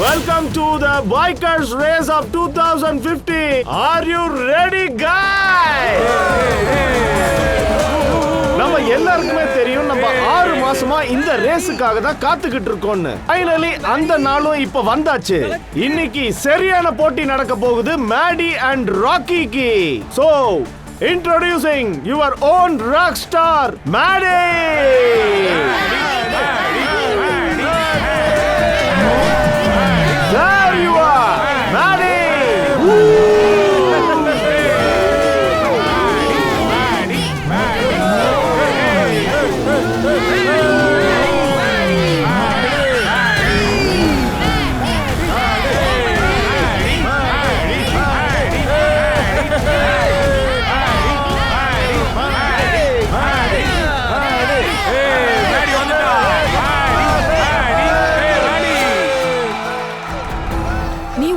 Welcome to the Bikers Race of 2015. Are you ready, guys? நம்ம எல்லாருக்குமே தெரியும் நம்ம 6 மாசமா இந்த ரேஸுக்காக தான் காத்துக்கிட்டு இருக்கோம்னு. ஃபைனலி அந்த நாளும் இப்ப வந்தாச்சு. இன்னைக்கு சரியான போட்டி நடக்க போகுது மேடி அண்ட் ராக்கிக்கு. So, introducing your own rock star, Maddie. There you are, Maddie.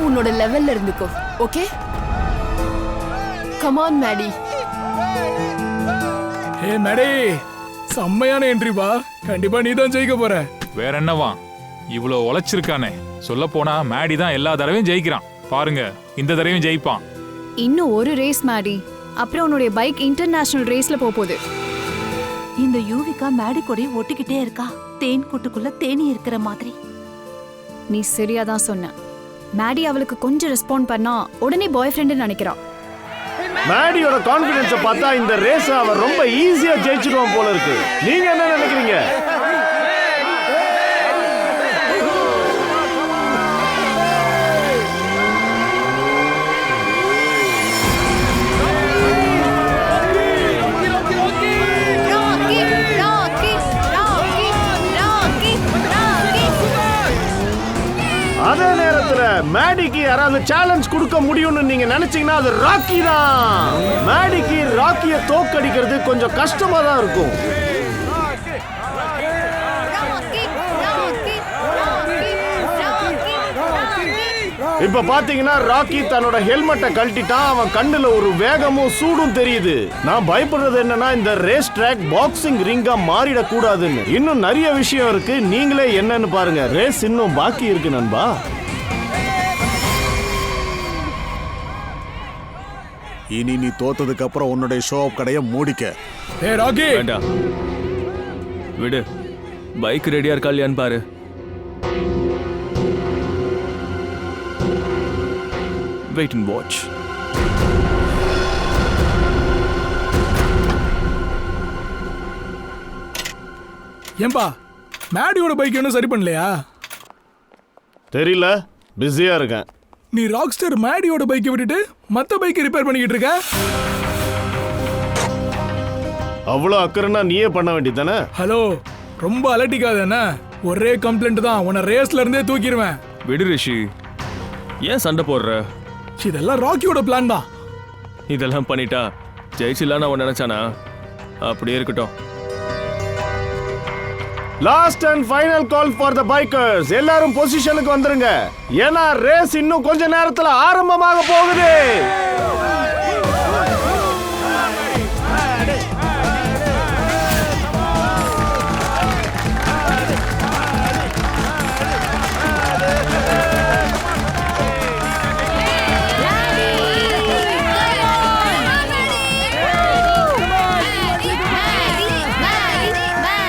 உன்னோட லெவல்ல இருந்துக்கோ, okay? Come on Maddie. Hey Maddie, செம்மையான என்ட்ரி பா. கண்டிப்பா நீ தான் ஜெயிக்க போற. வேற என்னவா, இவ்வளோ உழைச்சிருக்கானே. சொல்ல போனா மேடி தான் எல்லா தடவையும் ஜெயிக்கிறான். பாருங்க, இந்த தடவையும் ஜெயிப்பான். இன்னும் ஒரு ரேஸ் மேடி, அப்புறம் உன்னுடைய பைக் இன்டர்நேஷனல் ரேஸ்ல போகுது. இந்த யூவிகா மேடி கொடி ஒட்டிக்கிட்டே இருக்கா, தேன் கூட்டுக்குள்ள தேனி இருக்கிற மாதிரி. நீ சரியாதான் சொன்ன. மேடி அவளுக்கு கொஞ்சம் ரெஸ்பாண்ட் பண்ணா உடனே பாய் ஃப்ரெண்ட் நினைக்கிறா. மேடியோட கான்ஃபிடன்ஸை பார்த்தா இந்த ரேஸ் அவ ரொம்ப ஈஸியா ஜெயிச்சிடுவான் போல இருக்கு. நீங்க என்ன நினைக்கிறீங்க? அதே நேரத்துல மேடிக்கு யாராவது சேலஞ்ச் கொடுக்க முடியும்னு நீங்க நினைச்சீங்கன்னா அது ராக்கி தான். மேடிக்கு ராக்கிய தோக்கடிக்கிறது கொஞ்சம் கஷ்டமா தான் இருக்கும். இப்ப பாத்தீங்கன்னா ராக்கி தன்னோட ஹெல்மெட்டை கழட்டிட்டான். அவன் கண்ணுல ஒரு வேகமும் சூடும் தெரியுது. நான் பயப்படுறது என்னன்னா இந்த ரேஸ் ட்ராக் பாக்ஸிங் ரிங்கா மாறிட கூடாதுன்னு. இன்னும் நிறைய விஷயம் இருக்கு, நீங்களே என்னன்னு பாருங்க. ரேஸ் இன்னும் பாக்கி இருக்கு நண்பா. இனி நீ தோத்ததுக்கு அப்புறம் உன்னுடைய ஷோ ஆஃப் கடைய மூடிக்க. ஹே ராக்கி, வேண்டாம் விடு. பைக் ரெடியா இருக்கா இல்லையான்னு பாரு. Wait and watch. ஏம்பா மேடியோட பைக் இன்னும் சரி பண்ணலையா? தெரியல, பிஸியா இருக்கேன். நீ ராக்ஸ்டர் மேடியோட பைக்கை விட்டுட்டு மத்த பைக்கை ரிப்பேர் பண்ணிக்கிட்டு இருக்க. அவ்வளோ அக்கறைன்னா நீயே பண்ண வேண்டியதானே? ஹலோ, ரொம்ப அலட்டிக்காத என்ன? ஒரே கம்ப்ளைண்ட் தான், உன்னை ரேஸ்ல இருந்தே தூக்கிடுவேன். விடு ரிஷி, ஏன் சண்டை போடுற? இதெல்லாம் ராக்கியோட பிளான் தான். இதெல்லாம் பண்ணிட்டா ஜெயிச்சிடலான்னு அவன் நினைச்சானா? அப்படியே இருக்கட்டும். Last and final call for the bikers. எல்லாரும் பொசிஷனுக்கு வந்துருங்க, ஏன்னா ரேஸ் இன்னும் கொஞ்ச நேரத்துல ஆரம்பமாக போகுது.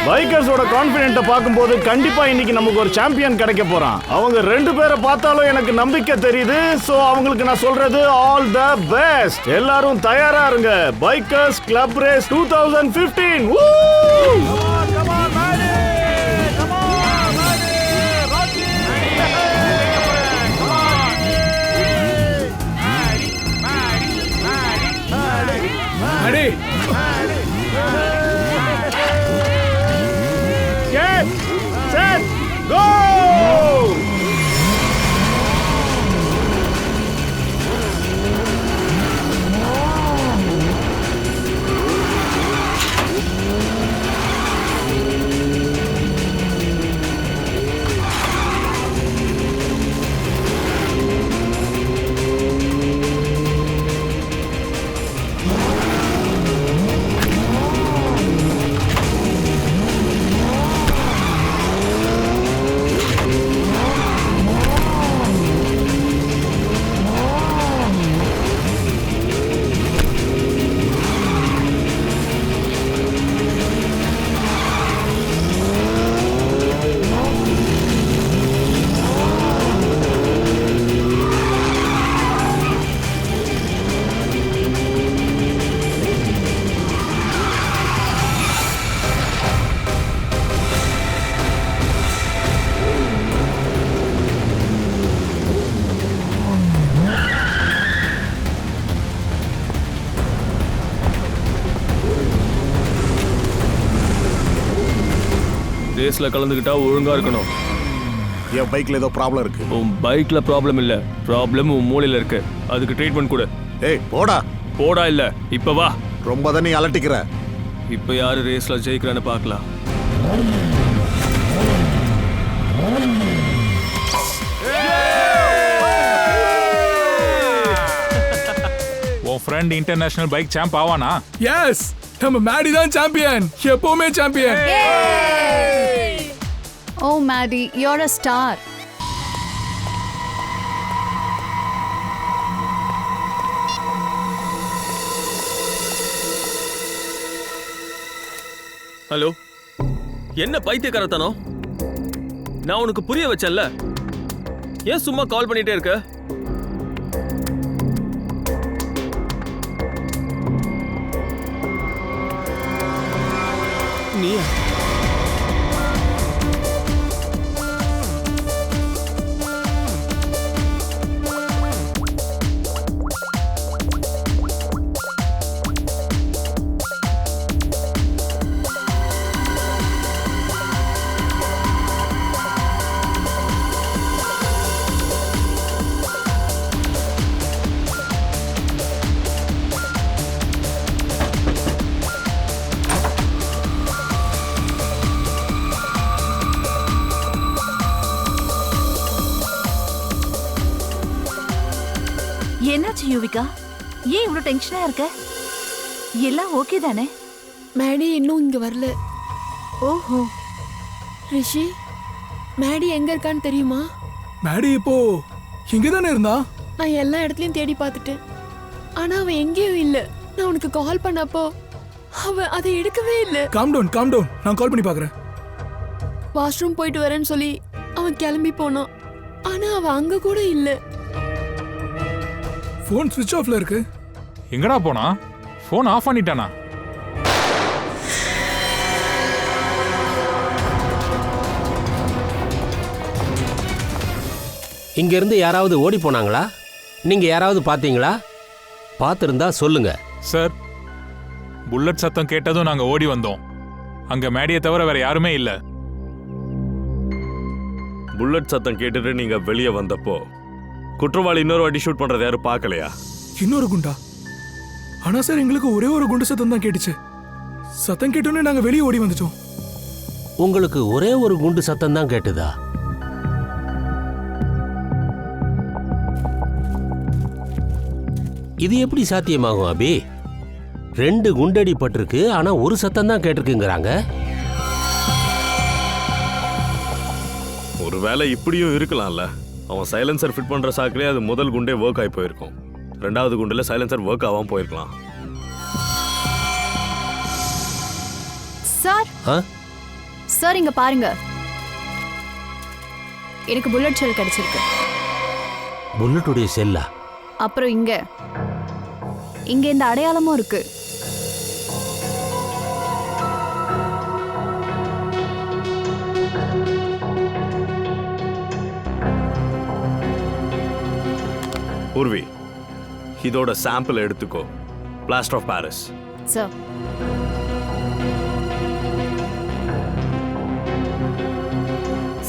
பைக்கர்ஸோட கான்ஃபிடென்ட்டை பார்க்கும்போது கண்டிப்பா இன்னைக்கு நமக்கு ஒரு சாம்பியன் கிடைக்க போறான். அவங்க 2 பேரை பார்த்தாலும் எனக்கு நம்பிக்கை தெரியுது. சோ அவங்களுக்கு நான் சொல்றது ஆல் தி பெஸ்ட். எல்லாரும் தயாரா இருங்க. Bikers club race 2015. Get set go. ரேஸ்ல கலந்துக்கிட்டா ஒழுங்கா இருக்கணும். என் பைக்ல ஏதோ ப்ராப்ளம் இருக்கு. உன் பைக்ல ப்ராப்ளம் இல்ல, ப்ராப்ளம் உன் மூளையில இருக்கு. அதுக்கு ட்ரீட்மெண்ட் கொடு. ஏய் போடா. போடா இல்ல, இப்ப வா. ரொம்ப தான் நீ அலட்டிக்கிற. இப்ப யாரு ரேஸ்ல ஜெயிக்கிறான்னு பார்க்கலாம். உன் ஃப்ரெண்ட் இன்டர்நேஷனல் பைக் சாம்ப் ஆவானா? எஸ், நம்ம மேடி தான் சாம்பியன், எப்பவுமே champion. Oh Maddie, you're a star. Hello, என்ன பைத்தியக்காரத்தனம்? நான் உனக்கு புரிய வச்சேன்ல, ஏன் சும்மா கால் பண்ணிட்டே இருக்க? நீ என்னாச்சு யுவிகா? ஏன் இவ்வளவு டென்ஷனா இருக்க? எல்லாம் ஓகே தானே? மேடி இன்னும் இங்க வரல. ஓஹோ, ரிஷி, மேடி எங்க இருக்கான்னு தெரியுமா? மேடி இப்போ இங்க தானே இருந்தா? நான் எல்லா இடத்துலயும் தேடி பார்த்துட்டேன், ஆனா அவன் எங்கேயும் இல்ல. நான் உனக்கு கால் பண்ணப்போ அவ அதை எடுக்கவே இல்ல. காம் டவுன், நான் கால் பண்ணி பார்க்கறேன். வாஷ்ரூம் போயிட்டு வரேன்னு சொல்லி அவன் கிளம்பி போனான், ஆனா அவ அங்க கூட இல்ல. ஃபோன் ஸ்விட்ச் ஆஃப்ல இருக்கு. எங்கடா போனா? ஃபோன் ஆஃப் பண்ணிட்டானா? இங்க இருந்து யாராவது ஓடி போனாங்களா? நீங்க யாராவது பாத்தீங்களா? பார்த்திருந்தா சொல்லுங்க. சார், புல்லட் சத்தம் கேட்டதும் நாங்க ஓடி வந்தோம். அங்க மேடியை தவிர வேற யாருமே இல்ல. புல்லட் சத்தம் கேட்டுட்டு நீங்க வெளியே வந்தப்போ குற்றவாளி இன்னொரு வாட்டி ஷூட் பண்றது யாரும் பார்க்கலையா? இன்னொரு குண்டா? ஆனா சார், எங்களுக்கு ஒரே ஒரு குண்டு சத்தம் தான் கேட்டுச்சு. சத்தம் கேட்டோன்னே நாங்க வெளியே ஓடி வந்துட்டோம். உங்களுக்கு ஒரே ஒரு குண்டு சத்தம் தான் கேட்டுதா? இது எப்படி சாத்தியமாகும் அபி? 2 குண்டடி பட்டிருக்கு, ஆனா ஒரு சத்தம் தான் கேட்டிருக்குங்கிறாங்க. ஒருவேளை இப்படியும் இருக்கலாம்ல. அவன் சைலன்சர் ஃபிட் பண்ற சாக்கிலே அது முதல் குண்டே ஒர்க் ஆகி போயிருக்கும். 2வது குண்டுல சைலன்சர் ஒர்க் ஆகாம போயிருக்கலாம். சார், சார் இங்க பாருங்க, எனக்கு புல்லட் ஷெல் கிடைச்சிருக்கு. புல்லட்டுடைய செல்லா? அப்புறம் இங்க இந்த அடையாளமும் இருக்கு. பூர்வி, இதோட சாம்பிள் எடுத்துக்கோ. Plaster of Paris. Sir,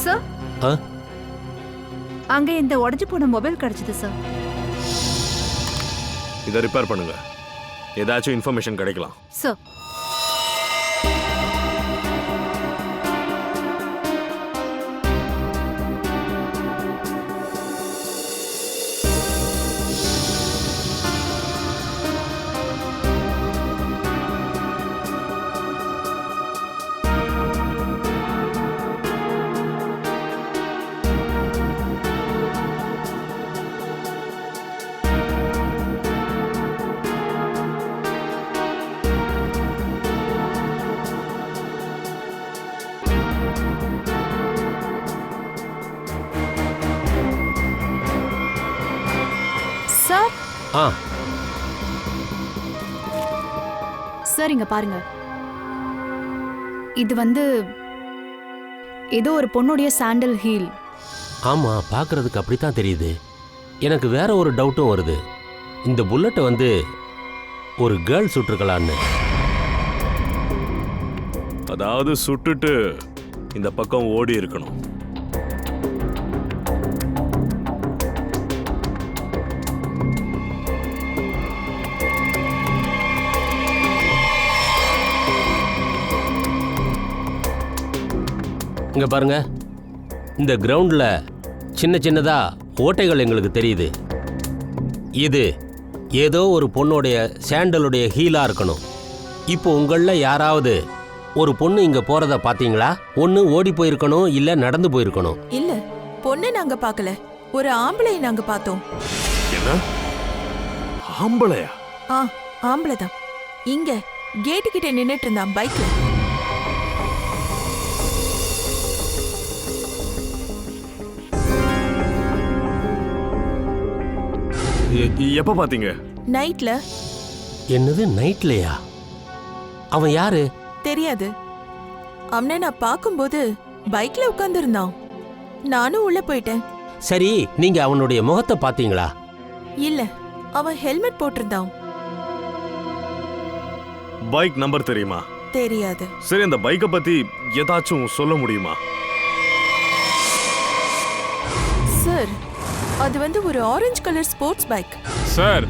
sir, அங்க இந்த உடைஞ்சு போன மொபைல் கிடைச்சது சார். இதை ரிப்பேர் பண்ணுங்க, ஏதாச்சும் இன்ஃபர்மேஷன் கிடைக்கலாம். சார், சார் இங்க பாருங்க, இது ஏதோ ஒரு பொண்ணுடைய சாண்டல் ஹீல். ஆமா, பார்க்கிறதுக்கு அப்படித்தான் தெரியுது. எனக்கு வேற ஒரு டவுட்டும் வருது. இந்த புல்லட்டை ஒரு கேர்ள் சுட்டுருக்கலான்னு. அதாவது சுட்டுட்டு இந்த பக்கம் ஓடி இருக்கணும். இங்க பாருங்க, இந்த கிரவுண்ட்ல சின்ன சின்னதா ஓட்டைகள் எங்களுக்கு தெரியுது. இது ஏதோ ஒரு பொண்ணுடைய சாண்டலுடைய ஹீலா இருக்கணும். இப்போ உங்கள யாராவது ஒரு பொண்ணு இங்க போறத பாத்தீங்களா? ஒண்ணு ஓடி போயிருக்கணும், இல்ல நடந்து போயிருக்கணும். இல்ல, பொண்ணு நாங்க பார்க்கல, ஒரு ஆம்பளையை நாங்க பார்த்தோம். என்ன ஆம்பளையா? ஆம்பளை தான். இங்க கேட்டு கிட்ட நின்னுட்டு இருந்தான் பைக்ல. எப்ப பாத்தீங்க? நைட்ல. என்னது நைட்லயா? அவன் யாரு? தெரியாது. அவனை நான் பார்க்கும்போது பைக்ல உட்கார்ந்து இருந்தான். நானும் உள்ள போயிட்டேன். சரி, நீங்க அவனுடைய முகத்தை பாத்தீங்களா? இல்ல, அவன் ஹெல்மெட் போட்டிருந்தான். பைக் நம்பர் தெரியுமா? தெரியாது. சரி, அந்த பைக்கை பத்தி ஏதாச்சும் சொல்ல முடியுமா? சார், அது வந்து ஒரு orange colour sports bike. Sir.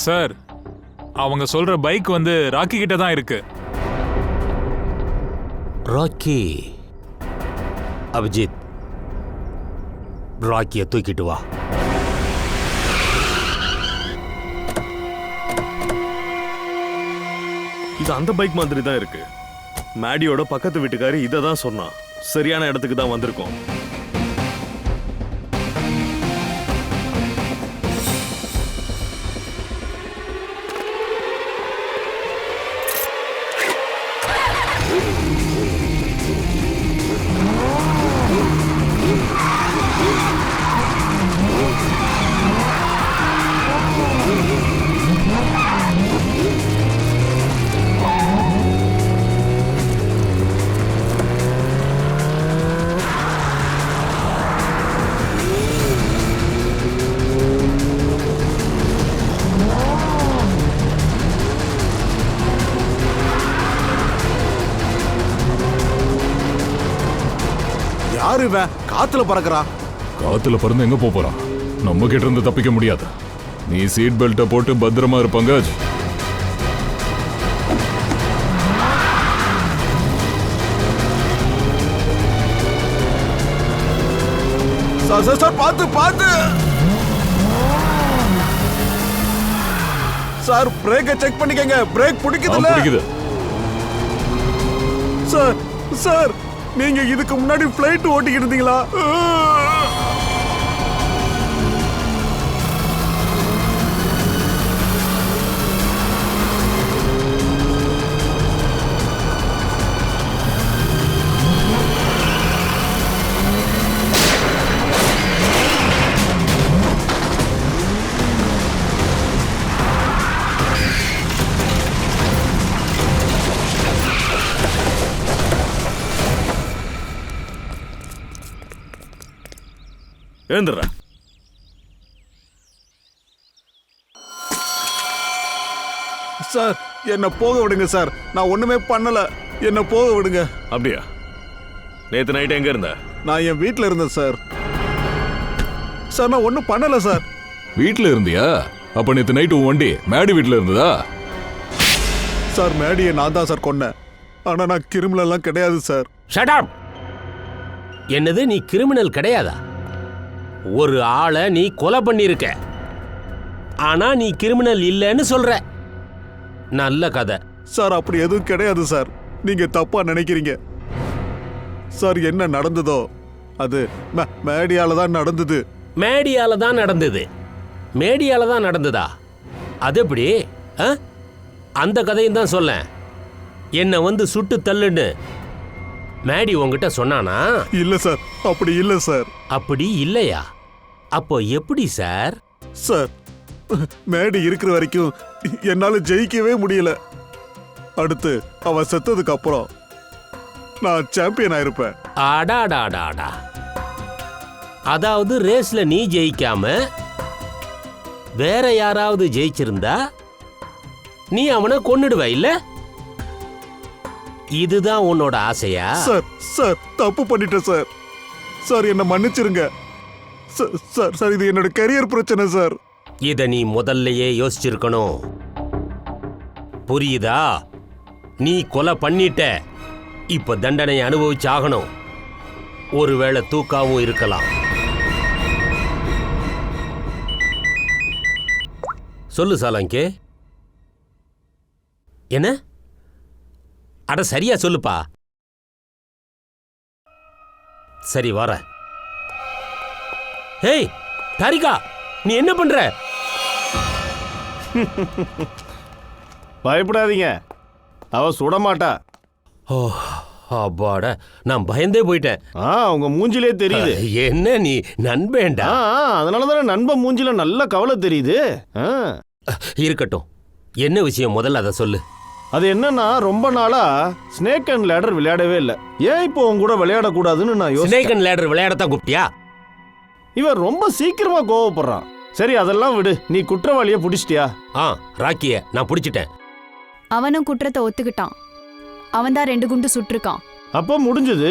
Sir, அவங்க சொல்ற பைக் வந்து ராக்கி கிட்ட தான் இருக்கு. ராக்கி? அபிஜித், ராக்கிய தூக்கிட்டு வா. இது அந்த பைக் மாதிரி தான் இருக்கு. மேடியோட பக்கத்து வீட்டுக்காரி இதை தான் சொன்னான். சரியான இடத்துக்கு தான் வந்திருக்கோம். யாரு இவன்? காத்துல பறக்குறா. காத்துல பறந்து எங்க போறான்? நம்ம கிட்ட இருந்து தப்பிக்க முடியாது. நீ சீட் பெல்ட்டை போட்டு பத்திரமா இரு பங்கஜ். சார் பார்த்து பார்த்து. சார் பிரேக்கை செக் பண்ணிக்கங்க. பிரேக் பிடிக்குதுல்ல? பிடிக்குது. சார் சார், நீங்க இதுக்கு முன்னாடி ஃப்ளைட் ஓட்டிக்கிட்டு இருந்தீங்களா? எழுந்துடுற. சார், என்ன போக விடுங்க சார். நான் ஒண்ணுமே பண்ணல. என்ன போக விடுங்க. அப்படியா? நேத்து நைட் எங்க இருந்த? நான் என் வீட்டுல இருந்தேன் சார். சார், நான் ஒண்ணும் பண்ணல சார். வீட்டுல இருந்தியா? அப்ப நேத்து நைட் உன் வண்டி மேடி வீட்டுல இருந்ததா? சார், மேடியை நான் தான் சார் கொன்னேன். ஆனா நான் கிரிமினல் எல்லாம் கிடையாது சார். Shut up. என்னது, நீ கிரிமினல் கிடையாதா? ஒரு ஆளை நீ கொலை பண்ணிருக்க, ஆனா நீ கிரிமினல் இல்லைன்னு சொல்ற. நல்ல கதை சார். அப்படி எதுவும் கிடையாது சார். நீங்க தப்பா நினைக்கிறீங்க சார். என்ன நடந்ததோ அது மேடியால தான் நடந்தது. மேடியால தான் நடந்தது? மேடியால தான் நடந்ததா? அது எப்படி? அந்த கதையும் தான் சொல்ல. என்ன வந்து சுட்டு தள்ளுன்னு மேடி உங்ககிட்ட சொன்னானா? இல்ல சார், அப்படி இல்ல சார். அப்படி இல்லையா? அப்போ எப்படி சார்? சார், மேடி இருக்கிற வரைக்கும் என்னால ஜெயிக்கவே முடியல. அடுத்து அவ செத்ததுக்கு அப்புறம் நான் சாம்பியன் ஆயிருப்பேன். ஆடாடாடாடா. அதாவது ரேஸ்ல நீ ஜெயிக்காம வேற யாராவது ஜெயிச்சிருந்தா நீ அவனை கொன்னுடுவ இல்ல? இதுதான் உன்னோட ஆசையா? சார் சார் தப்பு பண்ணிட்டேன் சார். சார் என்ன மன்னிச்சிருங்க சார். சார் இது என்னோட கரியர் பிரச்சனை சார். இத நீ முதல்லயே யோசிச்சிருக்கணும். புரியுதா? நீ கொலை பண்ணிட்ட, இப்ப தண்டனை அனுபவிச்சாகணும். ஒருவேளை தூக்காவும் இருக்கலாம். சொல்லு சாலங்கே. என்ன? அட சரியா சொல்லுப்பா. சரி வர. ஹேய் தாரிகா, நீ என்ன பண்ற? பயப்படாதீங்க, அவ சுடமாட்டா. ஓ அப்பாட, நான் பயந்தே போயிட்டேன். உங்க மூஞ்சிலே தெரியுது. என்ன நீ நண்பேண்டா? அதனாலதானே நண்பன் மூஞ்சில நல்ல கவலை தெரியுது. இருக்கட்டும், என்ன விஷயம் முதல்ல அதை சொல்லு. அது என்னன்னா, ரொம்ப நாளா ஸ்னேக் அண்ட் லேடர் விளையாடவே இல்லை. ஏன் இப்போ உங்க கூட விளையாடக்கூடாதுன்னு நான் யோசிச்சேன். ஸ்னேக் அண்ட் லேடர் விளையாடத்தான் கூப்பிட்டியா? இவன் ரொம்ப சீக்கிரமா கோவப்படுறான். சரி அதெல்லாம் விடு, நீ குற்றவாளியை பிடிச்சிட்டியா? ராக்கிய நான் பிடிச்சிட்டேன். அவனும் குற்றத்தை ஒத்துக்கிட்டான். அவன் தான் 2 குண்டு சுட்டிருக்கான். அப்போ முடிஞ்சது.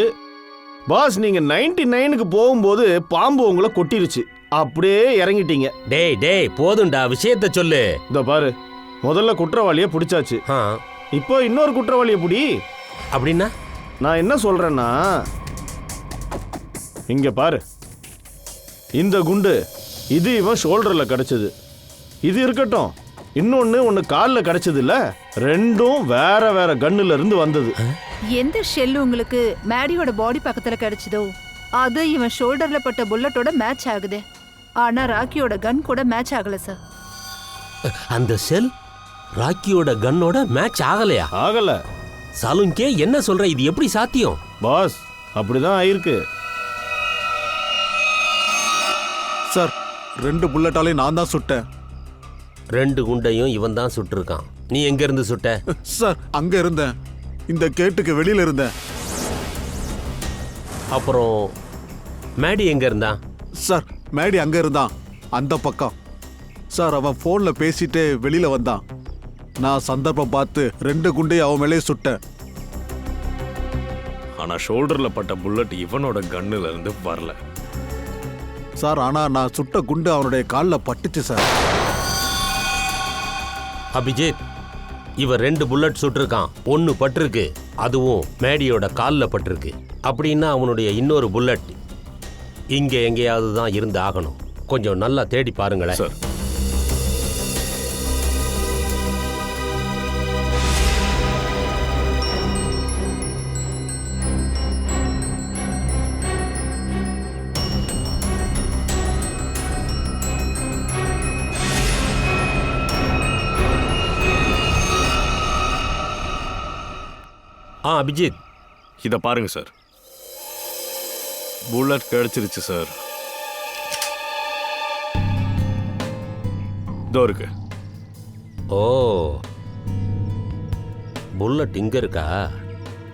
பாஸ், நீங்க 99க்கு போகும்போது பாம்பு உங்களை கொட்டிருச்சு, அப்படியே இறங்கிட்டீங்க. டேய் போதும்டா, விஷயத்த சொல்லு. இந்த பாரு, முதல்ல குற்றவாளியை பிடிச்சாச்சு, இப்போ இன்னொரு குற்றவாளியை பிடி. அப்படின்னா நான் என்ன சொல்றேன்னா, இங்க பாரு, இந்த குண்டு இது இவன் ஷோல்டர்ல கிடைச்சது. இது இருக்கட்டும், இன்னொன்னு ஒன்னு கால்ல கிடைச்சது இல்ல. ரெண்டும் வேற வேற கன்னுல இருந்து வந்தது. எந்த ஷெல் உங்களுக்கு மேடியோட பாடி பக்கத்துல கிடைச்சதோ அது இவன் ஷோல்டர்ல பட்ட புல்லட்டோட மேட்ச் ஆகுது. ஆனா ராக்கியோட கன் கூட மேட்ச் ஆகல சார். அந்த செல் ராக்கியோட கன்னோட மேட்ச் ஆகலையா? ஆகல. சாலுங்கே என்ன சொல்ற? இது எப்படி சாத்தியம்? பாஸ், அப்படிதான் ஆயிருக்கு. சார் 2 புல்லட்டாலையும் நான் தான் சுட்டேன். 2 குண்டையும் இவன் தான் சுட்டிருக்கான். நீ எங்க இருந்து சுட்ட? சார் அங்க இருந்தேன், இந்த கேட்டுக்கு வெளியில இருந்தேன். அப்புறம் மேடி எங்க இருந்தான்? சார் மேடி அங்க இருந்தான், அந்த பக்கம். சார் அவன் போன்ல பேசிட்டு வெளியில வந்தான். நான் சந்தர்ப்பம் பார்த்து 2 குண்டையும் அவன் மேலே சுட்டேன். ஆனா ஷோல்டர்ல பட்ட புல்லட் இவனோட கன்னுல இருந்து வரல சார். ஆனா நான் சுட்ட குண்டு அவனுடைய காலில் பட்டுச்சு சார். அபிஜித், இவன் 2 புல்லட் சுட்டிருக்கான். 1 பட்டிருக்கு, அதுவும் மேடியோட காலில் பட்டிருக்கு. அப்படின்னா அவனுடைய இன்னொரு புல்லட் இங்க எங்கேயாவது தான் இருந்து ஆகணும். கொஞ்சம் நல்லா தேடி பாருங்களேன் சார். அபிஜித், இத பாருங்க சார், புல்லட் கிடைச்சிருச்சு சார். இதோ இருக்கு. ஓ, புல்லட் இங்க இருக்கா?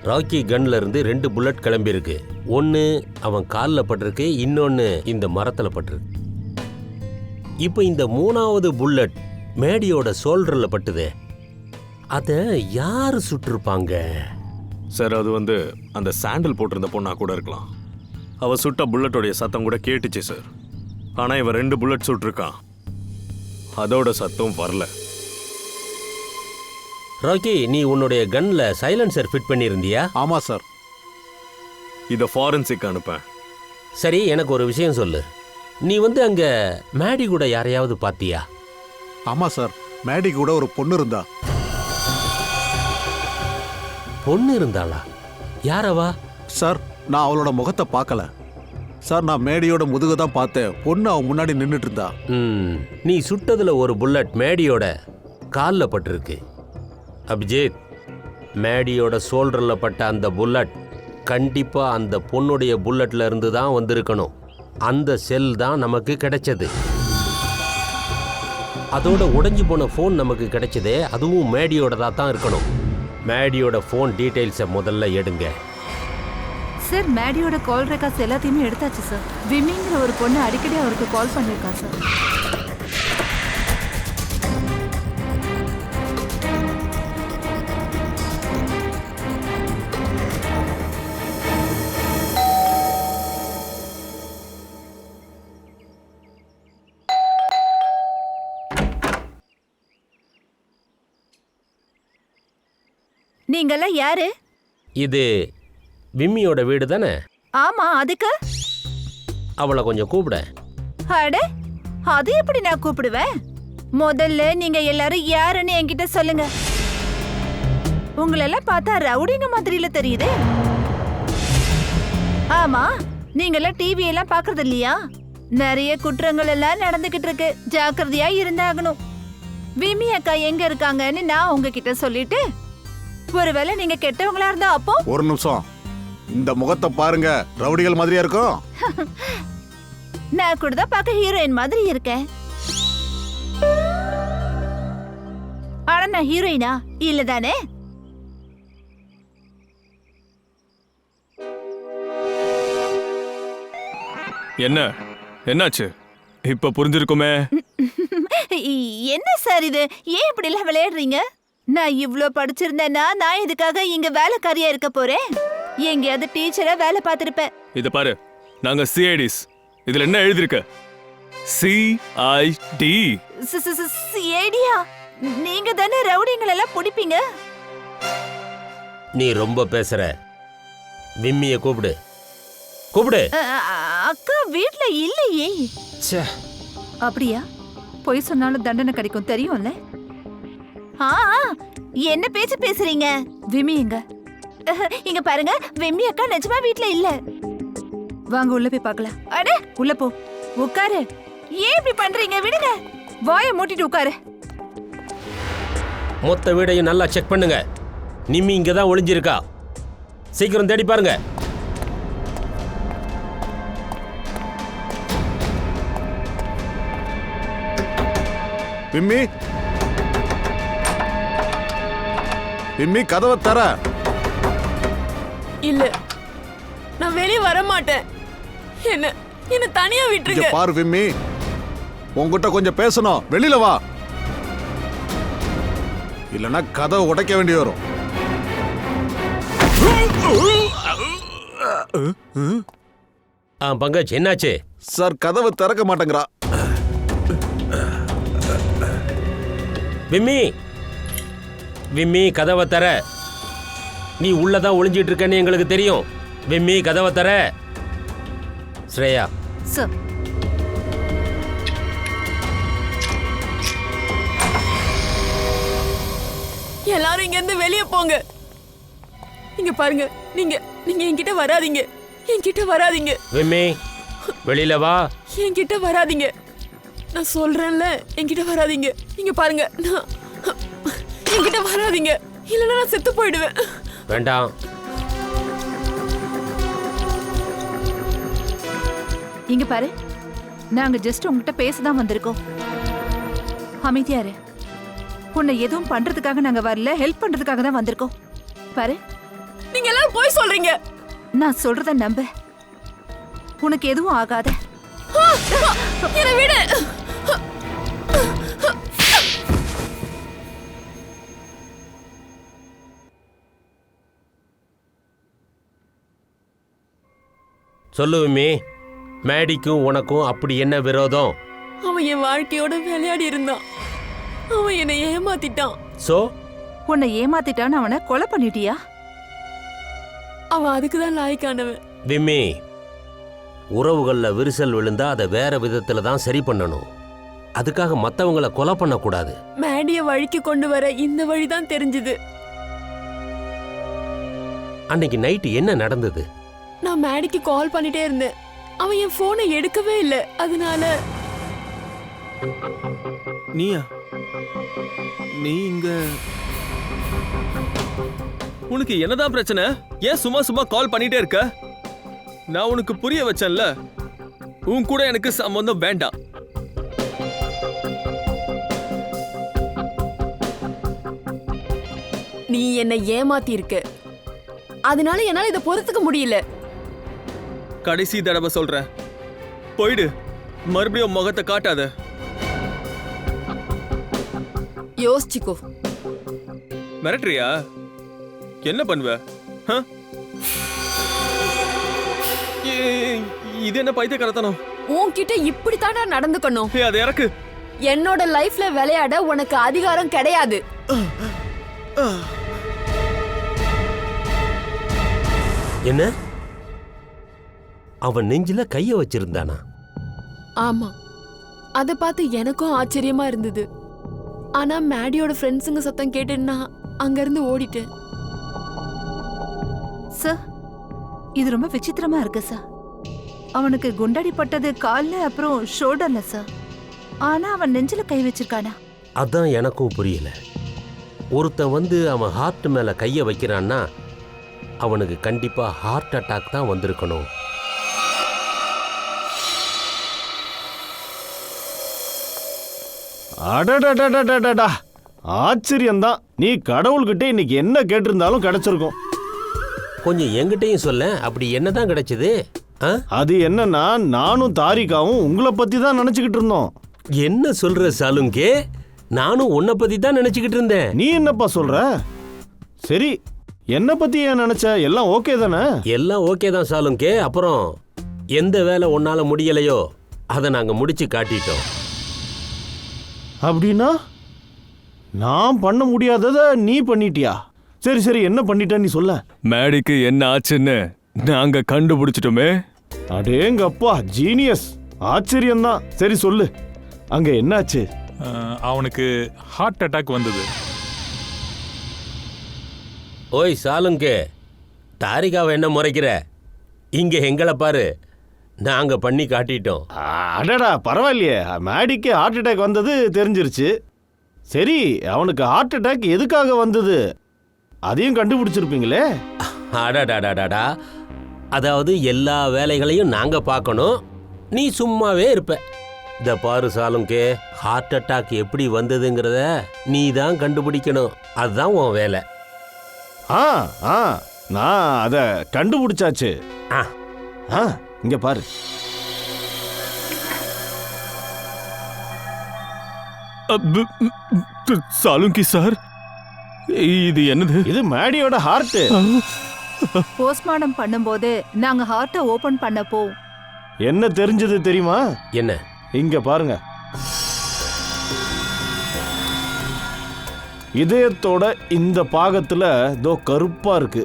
ராக்கி கன்ல இருந்து 2 புல்லட் கிளம்பி இருக்கு. 1 அவன் காலில் பட்டிருக்கு, இன்னொன்னு இந்த மரத்துல பட்டிருக்கு. இப்போ இந்த 3வது புல்லட் மேடியோட ஷோல்டர்ல பட்டுது. அத யாரு சுட்டிருப்பாங்க? சார் அது அந்த சாண்டல் போட்டிருந்த பொண்ணா கூட இருக்கலாம். அவ சுட்ட புல்லட்டோடைய சத்தம் கூட கேட்டுச்சு சார். ஆனா இவன் 2 புல்லட் சுட்டிருக்கான், அதோட சத்தம் வரல. ராக்கி, நீ உன்னுடைய கன்ல சைலன்சர் ஃபிட் பண்ணியிருந்தியா? ஆமா சார். இத ஃபாரன்சிக் அனுப்பேன். சரி, எனக்கு ஒரு விஷயம் சொல்லு. நீ அங்க மேடி கூட யாரையாவது பாத்தியா? ஆமா சார், மேடி கூட ஒரு பொண்ணு இருந்தா. பொண்ணு இருந்தாளா? யாரவா? சார் நான் அவளோட முகத்தை பார்க்கல சார். நான் மேடியோட முதுக தான் பார்த்தேன். பொண்ணு அவன் முன்னாடி நின்றுட்டு இருந்தா. நீ சுட்டதுல ஒரு புல்லட் மேடியோட காலில் பட்டிருக்கு. அபிஜித், மேடியோட ஷோல்டர்ல பட்ட அந்த புல்லட் கண்டிப்பா அந்த பொண்ணுடைய புல்லட்ல இருந்து தான் வந்திருக்கணும். அந்த செல் தான் நமக்கு கிடைச்சது. அதோட உடைஞ்சு போன ஃபோன் நமக்கு கிடைச்சதே, அதுவும் மேடியோடதா தான் இருக்கணும். மேடியோட ஃபோன் டீடைல்ஸை முதல்ல எடுங்க. சார் மேடியோட கால் ரெக்கார்ட்ஸ் எல்லாத்தையுமே எடுத்தாச்சு சார். விமிங்கிற ஒரு பொண்ணு அடிக்கடி அவருக்கு கால் பண்ணியிருக்கா சார். நீங்கெல்லாம் யாரு? இது விம்மியோட வீடு தானே? ஆமா, அதுக்கு அவளை கொஞ்சம் கூப்பிட. அட, அது எப்படி நான் கூப்பிடுவேன்? முதல்ல நீங்க எல்லாரும் யாருன்னு என்கிட்ட சொல்லுங்க. உங்களெல்லாம் பார்த்தா ரவுடிங்க மாதிரில தெரியுது. ஆமா, நீங்கெல்லாம் டிவி எல்லாம் பாக்குறது இல்லையா? நிறைய குற்றங்கள் எல்லாம் நடந்துகிட்டு இருக்கு, ஜாக்கிரதையா இருந்தாகணும். விமி அக்கா எங்க இருக்காங்கன்னு நான் உங்ககிட்ட சொல்லிட்டு, ஒருவேளை நீங்க கெட்டவங்களா இருந்தா அப்போ? ஒரு நிமிஷம், இந்த முகத்தை பாருங்க, ரவுடிகள் மாதிரியா இருக்கும். நான் கூட தான் பார்க்க ஹீரோயின் மாதிரி இருக்கேன். ஆனா நான் ஹீரோயினா இல்ல தானே? என்னாச்சு? இப்ப புரிஞ்சிருக்குமே. என்ன சார் இது? ஏன் இப்படி எல்லாம் விளையாடுறீங்க? நான் இவ்ளோ படிச்சிருந்தேன்னா நான் இதுக்காக இங்க வேலைக்காரியா இருக்க போறேன்? எங்கேயாவது டீச்சரா வேலை பார்த்திருப்பேன். இத பாரு, நாங்க சிஐடிஸ். இதுல என்ன எழுதிருக்கு? சிஐடி. சிஐடியா? நீங்க தானே ரவுடிங்களை எல்லாம் பிடிப்பீங்க. நீ ரொம்ப பேசுற. விம்மிய கூப்பிடு, கூப்பிடு. அக்கா வீட்ல இல்லையே. அப்படியா? பொய் சொன்னாலும் தண்டனை கிடைக்கும் தெரியும்ல. என்ன பேச்சு பேசுறீங்க? விமி எங்க? இங்க பாருங்க, விமி அக்கா நிஜமா வீட்ல இல்ல. வாங்க உள்ள போய் பார்க்கலாம். அட, உள்ள போ, உட்காரு. ஏன் இப்படி பண்றீங்க? விடுங்க. வாயை மூட்டிட்டு உட்காரு. மொத்த வீடையும் நல்லா செக் பண்ணுங்க. நிம்மி இங்க தான் ஒளிஞ்சிருக்கா. சீக்கிரம் தேடி பாருங்க. விம்மி, விம்மி கதவை தர. இல்ல, நான் வெளியே வர மாட்டேன். என்ன தனியா விட்டுருங்க. பாரு விம்மி, உன்கிட்ட கொஞ்சம் பேசணும். வெளியில வா, இல்லனா கதவை உடைக்க வேண்டி வரும். பங்கஜ், என்னாச்சு? சார், கதவை திறக்க மாட்டேங்கிறா. விம்மி, விம்மி கதவை தர. நீ உள்ளதான் ஒளிஞ்சிட்டு இருக்கன்னு எங்களுக்கு தெரியும். விம்மி கதவை தர. ஸ்ரேயா. சார், எல்லாரும் இங்க இருந்து வெளியே போங்க. இங்க பாருங்க, நீங்க நீங்க என்கிட்ட வராதீங்க. என்கிட்ட வராதீங்க. விம்மி, வெளியில வா. என்கிட்ட வராதீங்க. நான் சொல்றேன்ல, என்கிட்ட வராதீங்க. இங்க பாருங்க, என்கிட்ட வராதீங்க. இல்லைன்னா நான் செத்து போயிடுவேன். வேண்டாம். இங்க பாரு, நாங்க ஜஸ்ட் உங்ககிட்ட பேசதான் வந்திருக்கோம். அமைதியாரு. உன்னை எதுவும் பண்றதுக்காக நாங்க வரல, ஹெல்ப் பண்றதுக்காக தான் வந்திருக்கோம். பாரு, நீங்க எல்லாரும் போய் சொல்றீங்க. நான் சொல்றத நம்ப. உனக்கு எதுவும் ஆகாத. என்னை விடு. சொல்லு விம்மி, மேடிக்கும் உனக்கும் அப்படி என்ன விரோதம்? அவன் என் வாழ்க்கையோட விளையாடி இருந்தான். அவன் என்னை ஏமாத்திட்டான். சோ, உன்னை ஏமாத்திட்டான்னு அவனை கொலை பண்ணிட்டியா? அவன் அதுக்குதான் லாய்க்கானவன். விம்மி, உறவுகள்ல விரிசல் விழுந்தா அதை வேற விதத்துல தான் சரி பண்ணணும். அதுக்காக மத்தவங்களை கொலை பண்ணக்கூடாது. மேடிய வழிக்கு கொண்டு வர இந்த வழிதான் தெரிஞ்சது. அன்னைக்கு நைட்டு என்ன நடந்தது? நான் மேடிக்கு கால் பண்ணிட்டே இருந்தேன். அவன் என் போனை எடுக்கவே இல்லை. அதனால நீயா? நீ இங்க? உனக்கு என்னதான் பிரச்சனை? ஏன் சும்மா சும்மா கால் பண்ணிட்டே இருக்க? நான் உனக்கு புரிய வச்சேன்ல, உன் கூட எனக்கு சம்பந்தம் வேண்டாம். நீ என்னை ஏமாத்தி இருக்க. அதனால என்னால இதை பொறுத்துக்க முடியல. கடைசி தடவை சொல்றேன், போயிடு. மறுபடியும் முகத்தை காட்டாத. யோசிச்சுக்கோ. மிரட்டுறியா? என்ன பண்ணுவ? இது என்ன பைத்தியக்காரத்தனம்? உன்கிட்ட இப்படித்தானே நடந்துக்கணும். அது எனக்கு என்னோட லைஃப்ல விளையாட உனக்கு அதிகாரம் கிடையாது. என்ன? அவன் நெஞ்சில கைய வச்சிருந்தானா? ஆமா, அத பார்த்து எனக்கும் ஆச்சரியமா இருந்தது. ஆனா மேடியோட ஃப்ரெண்ட்ஸுங்க சத்தம் கேட்டு நான் அங்கிருந்து ஓடிட்டேன். சார், இது ரொம்ப விசித்திரமா இருக்கு சார். அவனுக்கு குண்டடி பட்டது கால்ல, அப்புறம் ஷோல்டர்ல சார். ஆனா அவன் நெஞ்சில கை வச்சிருக்கானா? அதான் எனக்கும் புரியல. ஒருத்தன் வந்து அவன் ஹார்ட் மேல கைய வைக்கிறான்னா அவனுக்கு கண்டிப்பா ஹார்ட் அட்டாக் தான் வந்திருக்கணும். அடடடடடடா, ஆச்சரியம்தான். நீ கடவுள்கிட்ட இன்னைக்கு என்ன கேட்டிருந்தாலும் கிடைச்சிருக்கும். கொஞ்சம் என்கிட்டயும் சொல்ல, அப்படி என்னதான் கிடைச்சது? அது என்னன்னா, நானும் தாரிகாவும் உங்களை பத்தி தான் நினைச்சுக்கிட்டு இருந்தோம். என்ன சொல்ற சாலுங்கே? நானும் உன்னை பத்தி தான் நினைச்சுக்கிட்டு இருந்தேன். நீ என்னப்பா சொல்ற? சரி, என்ன பத்தி ஏன் நினைச்ச? எல்லாம் ஓகே தானே? எல்லாம் ஓகே தான் சாலுங்கே. அப்புறம் எந்த வேலை உன்னால முடியலையோ அதை நாங்க முடிச்சு காட்டிட்டோம். அப்படின்னா நான் பண்ண முடியாததை நீ பண்ணிட்டியா? சரி சரி, என்ன பண்ணிட்ட நீ சொல்ல. மேடிக்கு என்ன ஆச்சுன்னு நாங்க கண்டுபிடிச்சிட்டோமே. அடேங்கப்பா, ஜீனியஸ், ஆச்சரியம்தான். சரி சொல்லு, அங்க என்னாச்சு? அவனுக்கு ஹார்ட் அட்டாக் வந்தது. ஓய் சாலுங்கே, தாரிகாவை என்ன முறைக்கிற? இங்க எங்களை பாரு, நாங்க பண்ணி காட்டிட்டோம். அடடா, பரவாயில்லையே. மேடிக்கு ஹார்ட் அட்டாக் வந்தது தெரிஞ்சிருச்சு. சரி, அவனுக்கு ஹார்ட் அட்டாக் எதுக்காக வந்தது அதையும் கண்டுபிடிச்சிருப்பீங்களே. அடாடாடாடாடா, அதாவது எல்லா வேலைகளையும் நாங்க பார்க்கணும், நீ சும்மாவே இருப்ப. இந்த பாரு சாலுங்கே, ஹார்ட் அட்டாக் எப்படி வந்ததுங்கிறத நீ தான் கண்டுபிடிக்கணும். அதுதான் உன் வேலை. நான் அத கண்டுபிடிச்சாச்சு. இங்க பாரு. சாலுங்கி சார், இது என்னது? இது மேடியோட ஹார்ட். போஸ்ட்மார்ட்டம் பண்ணும்போது நாங்க ஹார்ட்டை ஓபன் பண்ணப்போ என்ன தெரிஞ்சது தெரியுமா? என்ன? இங்க பாருங்க. இதயத்தோட இந்த பாகத்துல தோ கருப்பா இருக்கு.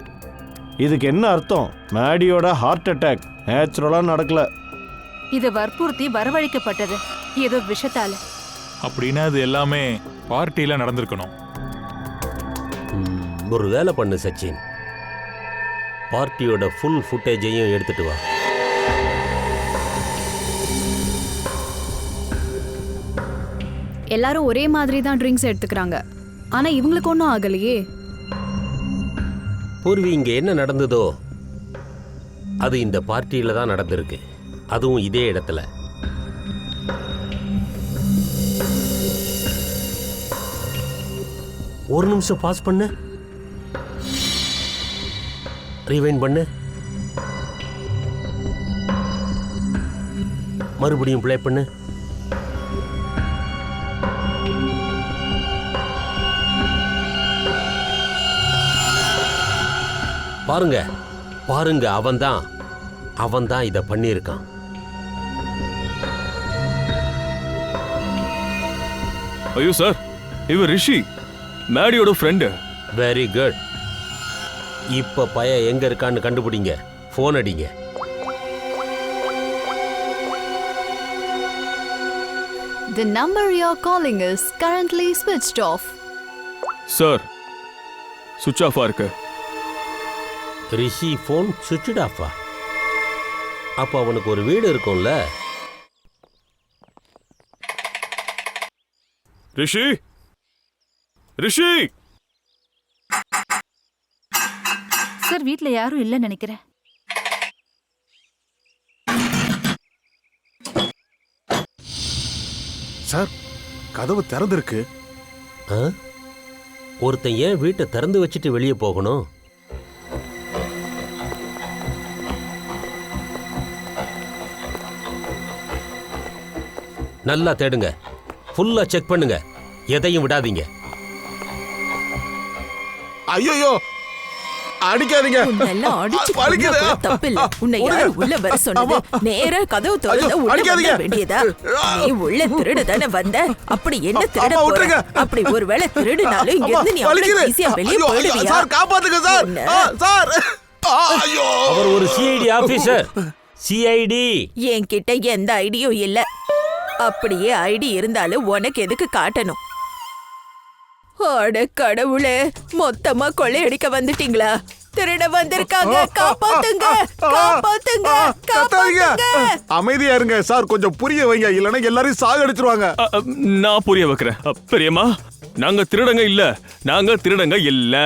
இதுக்கு என்ன அர்த்தம்? மேடியோட ஹார்ட் அட்டாக் நேச்சுரலா நடக்கல. இது வற்புறுத்தி வரவழைக்கப்பட்டது ஏதோ விஷத்தால. அப்படின்னா அது எல்லாமே பார்ட்டியில நடந்திருக்கணும். ஒரு வேலை பண்ணு சச்சின், பார்ட்டியோட ஃபுல் ஃபுட்டேஜையும் எடுத்துட்டு வா. எல்லாரும் ஒரே மாதிரி தான் ட்ரிங்க்ஸ் எடுத்துக்கிறாங்க, ஆனா இவங்களுக்கு ஒன்றும் ஆகலையே. பூர்வி, இங்க என்ன நடந்ததோ அது இந்த பார்ட்டியில தான் நடந்திருக்கு, அதுவும் இதே இடத்துல. ஒரு நிமிஷம் பாஸ் பண்ணு, ரீவைண்ட் பண்ணு, மறுபடியும் ப்ளே பண்ணு. பாருங்க பாருங்க, அவன் தான் இத பண்ணியிருக்கான். ஐயோ சார், இவர் ரிஷி, மேடியோட ஃப்ரெண்டு. Very good. இப்ப பையன் எங்க இருக்கான்னு கண்டுபிடிங்க, போன் அடிங்க. The number you're calling is currently switched off. Sir, சுவிட்ச் ஆஃபா இருக்கு. ரிஷி போன் சுவிட்ச் ஆஃபா? அப்ப அவனுக்கு ஒரு வீடு இருக்கும்ல. ரிஷி, ரிஷி சார், வீட்ல யாரும் இல்லைன்னு நினைக்கிறேன். சார், கதவு திறந்திருக்கு. ஒருத்தன் ஏன் வீட்டை திறந்து வச்சுட்டு வெளியே போகணும்? நல்லா தேடுங்க, ஃபுல்லா செக் பண்ணுங்க, எதையும் விடாதீங்க. ஐயோ, அடிக்காதீங்க. உன்னெல்லாம் அடிச்சு கொன்னா கூட தப்பில்ல. உன்னை யாரு உள்ள வர சொன்னது? நேரா கதவு திறந்து உள்ள வர வேண்டியதா? நீ உள்ள திருட தானே வந்த? அப்படி என்ன திருட போற? அப்படி ஒருவேளை திருடுனாலும் இங்க இருந்து நீ அவ்வளவு ஈஸியா வெளியே போயிடுவியா? சார், காப்பாத்துங்க சார். சார், அவர் ஒரு சிஐடி ஆபீசர். சிஐடி. என்கிட்ட எந்த ஐடியும் இல்ல. அப்படியே ஐடி இருந்தாலும் உனக்கு எதுக்கு காட்டணும்? அட கடவுளே, மொத்தமா கொள்ளையடிக்க வந்துட்டீங்களா? திருட வந்திருக்காங்க, காப்பாத்துங்க, காப்பாத்துங்க, காப்பாத்துங்க. அமைதியா இருங்க சார், கொஞ்சம் புரிய வைங்க, இல்லனா எல்லாரையும் சாகடிச்சிருவாங்க. நான் புரிய வைக்கிறேன். பெரியம்மா, நாங்க திருடங்க இல்ல. நாங்க திருடங்க இல்ல.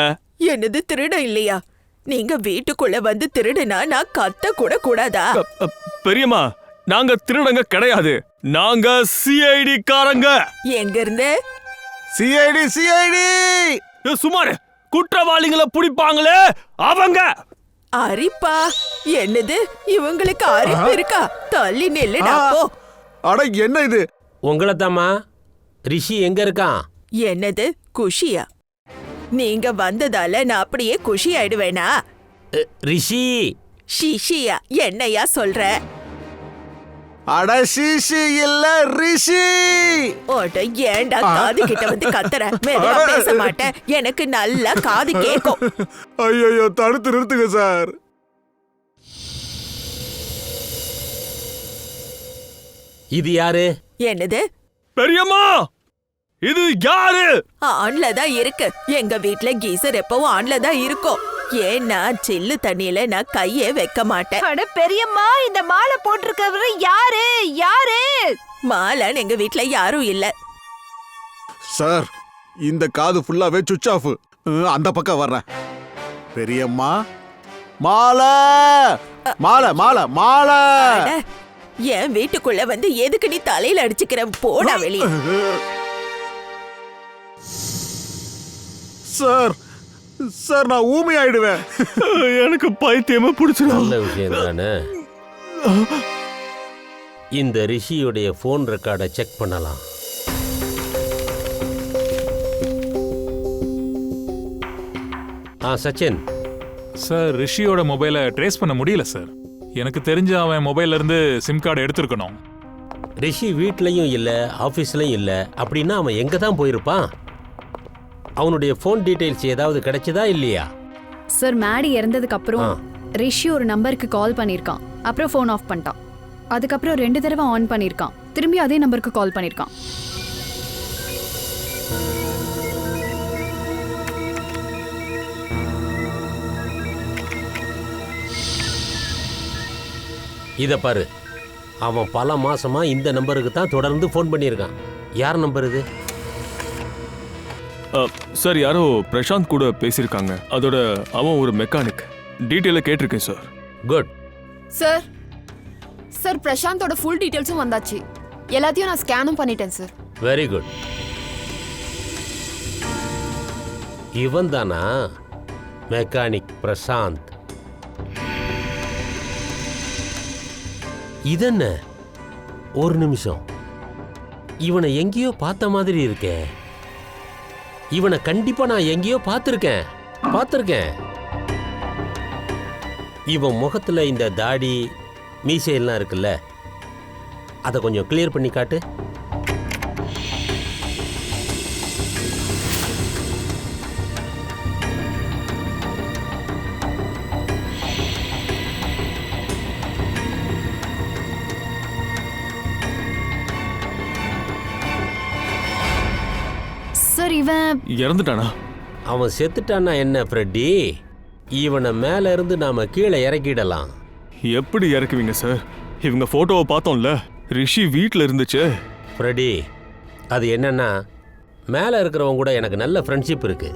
என்னது திருட இல்லையா? நீங்க வீட்டுக்குள்ள வந்து திருடுனா நான் கத்த கூட கூடாதா? பெரியம்மா, நாங்க திருடங்க கிடையாது. நாங்க சிஐடி காரங்க. எங்க இருந்து? CID CID. சுமார் குற்றவாளிகளை பிடிப்பாங்களே அவங்க. அரிப்பா? என்னது, இவங்களுக்கு அரிப்பு இருக்கா? தள்ளி நில்லுடா போ. அட என்ன இது? உங்களை தாமா. ரிஷி எங்க இருக்கான்? என்னது குஷியா? நீங்க வந்ததால நான் அப்படியே குஷி ஆயிடுவேனா? ரிஷி. ஷிஷியா? என்னையா சொல்ற? அட ஷிஷி இல்ல ரிஷி. ஓட ஏண்டா காது கிட்ட வந்து கத்துற? மெதுவா பேச மாட்டேன், எனக்கு நல்லா காது கேக்கும். ஐயோ, தடுத்து நிறுத்துங்க சார். இது யாரு? என்னது? பெரியம்மா, இது யாரு? ஆன்ல தான் இருக்கு. எங்க வீட்ல கீசர் எப்பவும் ஆன்ல தான் இருக்கும். ஏன்னா சில்லு தண்ணியில நான் கையே வைக்க மாட்டேன். அட பெரியம்மா, இந்த மாலை போட்டிருக்கவரு யாரு? யாரு? மாலான்னு எங்க வீட்ல யாரும் இல்ல. சார், இந்த காது ஃபுல்லாவே சுவிட்ச் ஆஃப். அந்த பக்கம் வர்றேன். பெரியம்மா, மாலை மாலை மாலை மாலை. என் வீட்டுக்குள்ள வந்து எதுக்கு நீ தலையில அடிச்சுக்கிற? போடா வெளியே. சார் சார், நான் ஊமை ஆயிடுவேன். எனக்கு பைத்தியமா பிடிச்சிடும். நல்ல விஷயம் தானே. இந்த ரிஷியுடைய போன் ரெக்கார்டை செக் பண்ணலாம். சச்சின் சார், ரிஷியோட மொபைலை ட்ரேஸ் பண்ண முடியல சார். எனக்கு தெரிஞ்ச அவன் மொபைல்ல இருந்து சிம் கார்டு எடுத்திருக்கணும். ரிஷி வீட்லயும் இல்ல, ஆபீஸ்லயும் இல்ல. அப்படின்னா அவன் எங்க தான் போயிருப்பான்? அவனுடைய போன் டீடைல்ஸ் ஏதாவது கிடைச்சதா இல்லையா? சார், மேடி இறந்ததுக்கு அப்புறம் ரிஷி ஒரு நம்பருக்கு கால் பண்ணிருக்கான். அப்புறம் போன் ஆஃப் பண்ணிட்டான். அதுக்கப்புறம் 2 தடவை ஆன் பண்ணிருக்கான். திரும்பி அதே நம்பருக்கு கால் பண்ணிருக்கான். இத பாரு, அவன் பல மாசமா இந்த நம்பருக்கு தான் தொடர்ந்து போன் பண்ணியிருக்கான். யார் நம்பர் இது? சார், யாரோ பிரசாந்த் கூட பேசியிருக்காங்க. அதோட அவன் ஒரு மெக்கானிக். டீட்டெயில கேட்டிருக்கேன் சார். குட். சார், சார் பிரசாந்தோட ஃபுல் டீடைல்ஸும் வந்தாச்சு. எல்லாத்தையும் நான் ஸ்கேனும் பண்ணிட்டேன் சார். Very good. இவன் தானா மெக்கானிக் பிரசாந்த்? இதென்ன? ஒரு நிமிஷம், இவனை எங்கேயோ பார்த்த மாதிரி இருக்கே. இவனை கண்டிப்பா நான் எங்கேயோ பார்த்திருக்கேன். இவன் முகத்துல இந்த தாடி மீசையெல்லாம் இருக்குல்ல, அதை கொஞ்சம் கிளியர் பண்ணி காட்டு. சார், இவன் இறந்துட்டானா? அவன் செத்துட்டானா என்ன ஃப்ரெட்டி? இவனை மேல இருந்து நாம கீழே இறக்கிடலாம். எப்படி இறக்குவீங்க சார்? இவங்க போட்டோவை பார்த்தோம்ல, ரிஷி வீட்டில் இருந்துச்சு. ஃப்ரெட்டி, அது என்னன்னா, மேலே இருக்கிறவங்க கூட எனக்கு நல்ல ஃப்ரெண்ட்ஷிப் இருக்கு.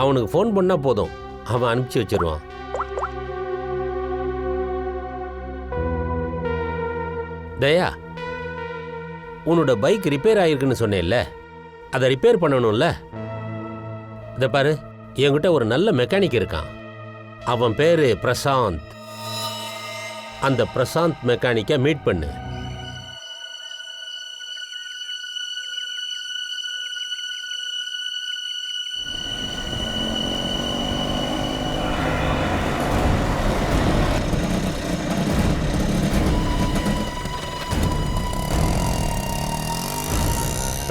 அவனுக்கு ஃபோன் பண்ணா போதும், அவன் அனுப்பிச்சு வச்சிருவான். தயா, உன்னோட பைக் ரிப்பேர் ஆயிருக்குன்னு சொன்னேன்ல, அதை ரிப்பேர் பண்ணணும்ல. இதை பாரு, என்கிட்ட ஒரு நல்ல மெக்கானிக் இருக்கான். அவன் பேரு பிரசாந்த். அந்த பிரசாந்த் மெக்கானிக்கை மீட் பண்ணு.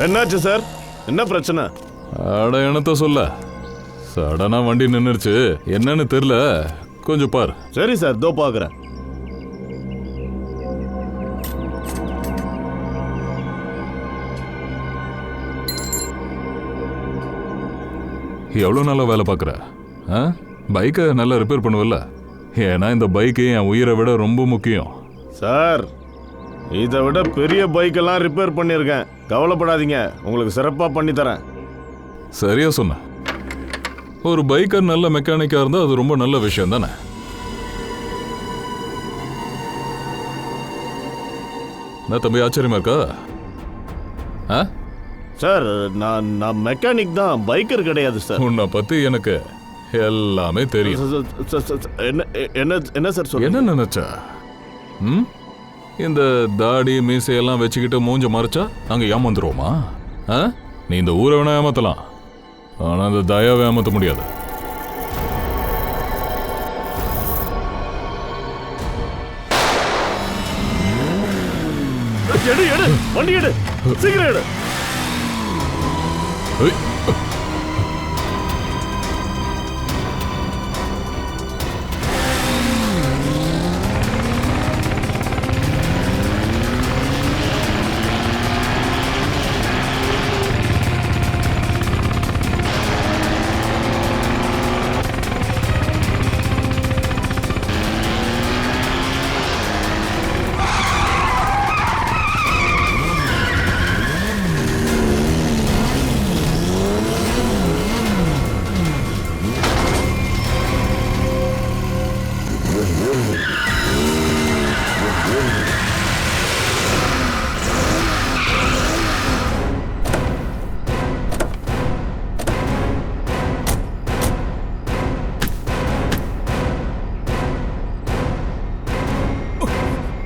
என்னாச்சு சார்? என்ன பிரச்சனை? அட என்னத்த சொல்ல, சடனா வண்டி நின்னுருச்சு. என்னன்னு தெரியல, கொஞ்சம் பாரு. சரி சார், இதோ பார்க்குறேன். எவ்வளோ நாளாக வேலை பார்க்குற? பைக்கை நல்லா ரிப்பேர் பண்ணுவல்ல? ஏன்னா இந்த பைக்கு என் உயிரை விட ரொம்ப முக்கியம். சார், இதை விட பெரிய பைக்கெல்லாம் ரிப்பேர் பண்ணியிருக்கேன். கவலைப்படாதீங்க, உங்களுக்கு சிறப்பாக பண்ணி தரேன். சரியா சொன்ன. ஒரு பைக்கர் நல்ல மெக்கானிக்காக இருந்தால் அது ரொம்ப நல்ல விஷயம் தானே? நான் தம்பி ஆச்சரியமா இருக்கா? சார், நான் மெக்கானிக் தான், பைக்கர் கிடையாது சார். உன்னை பற்றி எனக்கு எல்லாமே தெரியும். என்ன சார் சொல்ல? என்ன நினைச்சா? இந்த தாடி மீசையெல்லாம் வச்சுக்கிட்டு மூஞ்ச மறைச்சா நாங்க ஏமாந்துருவோமா? நீ இந்த ஊரை வேணா ஏமாத்தலாம், ஆனா அந்த தயாவை ஏமாத்த முடியாது. எடு எடு, வண்டி எடு, சீக்கிரம் எடு.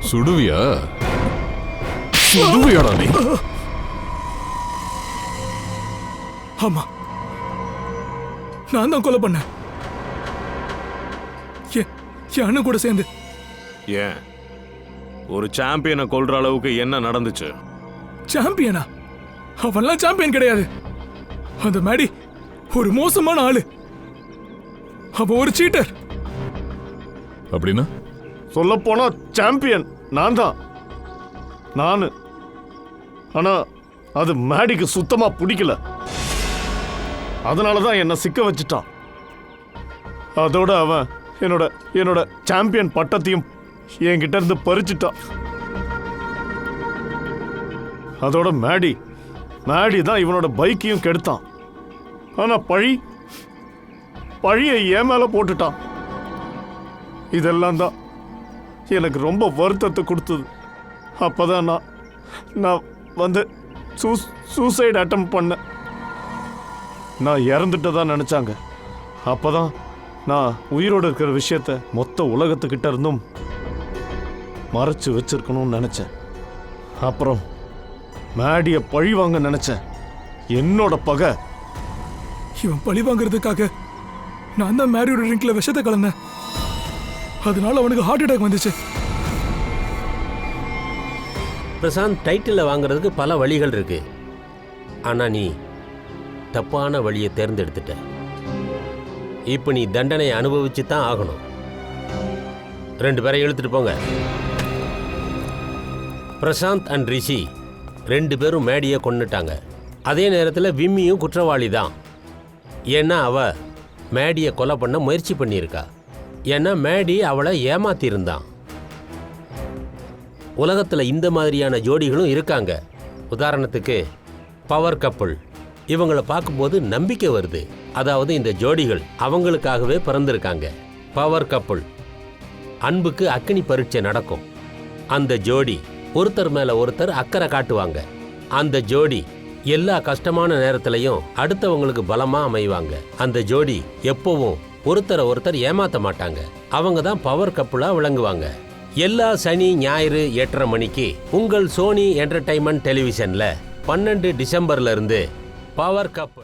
சுடுவியா? சுடுவியாடா நீ? ஆமா, நான் தான் கொலை பண்ணேன். என் அண்ணன் கூட சேர்ந்து. ஏன் ஒரு சாம்பியனை கொல்ற அளவுக்கு என்ன நடந்துச்சு? சாம்பியனா? அவன்லாம் சாம்பியன் கிடையாது. அந்த மேடி ஒரு மோசமான ஆளு. அவன் ஒரு சீட்டர். அப்படின்னா? சொல்ல போனா சாம்பியன் நான் தான், நானு. ஆனா அது மேடிக்கு சுத்தமா பிடிக்கல. அதனாலதான் என்ன சிக்க வச்சுட்டான். அதோட அவன் என்னோட சாம்பியன் பட்டத்தையும் என்கிட்ட இருந்து பறிச்சுட்டான். அதோட மேடி தான் இவனோட பைக்கையும் கெடுத்தான். ஆனா பழியை என் மேல போட்டுட்டான். இதெல்லாம் தான் எனக்கு ரொம்ப வருத்தத்தை கொடுத்தது. அப்பதான் நான் வந்து சூசைட் அட்டெம்ப்ட் பண்ணேன். நான் இறந்துட்டதா நினைச்சாங்க. அப்பதான் நான் உயிரோடு இருக்கிற விஷயத்த மொத்த உலகத்துக்கிட்ட இருந்தும் மறைச்சு வச்சிருக்கணும்னு நினைச்சேன். அப்புறம் மேடிய பழி வாங்க நினைச்சேன். என்னோட பகை. இவன் பழி வாங்குறதுக்காக நான் தான் மேரியோட ட்ரிங்க்ல விஷத்தை கலந்தேன். அதனால அவனுக்கு ஹார்ட் அட்டாக் வந்துச்சு. பிரசாந்த், டைட்டில் வாங்குறதுக்கு பல வழிகள் இருக்கு. ஆனா நீ தப்பான வழியை தேர்ந்தெடுத்துட்ட. இப்ப நீ தண்டனை அனுபவிச்சு தான் ஆகணும். 2 பேரை இழுத்துட்டு போங்க. பிரசாந்த் அண்ட் ரிஷி 2 பேரும் மேடியை கொன்னுட்டாங்க. அதே நேரத்தில் விம்மியும் குற்றவாளி தான். ஏன்னா அவ மேடியை கொலை பண்ண முயற்சி பண்ணியிருக்கா. ஏன்னா மேடி அவளை ஏமாத்திருந்தான். உலகத்தில் இந்த மாதிரியான ஜோடிகளும் இருக்காங்க. உதாரணத்துக்கு பவர் கப்புள். இவங்களை பார்க்கும்போது நம்பிக்கை வருது. அதாவது இந்த ஜோடிகள் அவங்களுக்காகவே பிறந்திருக்காங்க. Power couple. அன்புக்கு அக்கினி பரீட்சை நடக்கும். அந்த ஜோடி ஒருத்தர் மேல ஒருத்தர் அக்கறை காட்டுவாங்க. அந்த ஜோடி எல்லா கஷ்டமான நேரத்திலையும் அடுத்தவங்களுக்கு பலமா அமைவாங்க. அந்த ஜோடி எப்பவும் ஒருத்தர் ஏமாத்த மாட்டாங்க. அவங்க தான் பவர் கப்புலா விளங்குவாங்க. எல்லா சனி ஞாயிறு 8:30 மணிக்கு உங்கள் சோனி என்டர்டைன்மெண்ட் டெலிவிஷன்ல 12 டிசம்பர்ல இருந்து பவர் கப்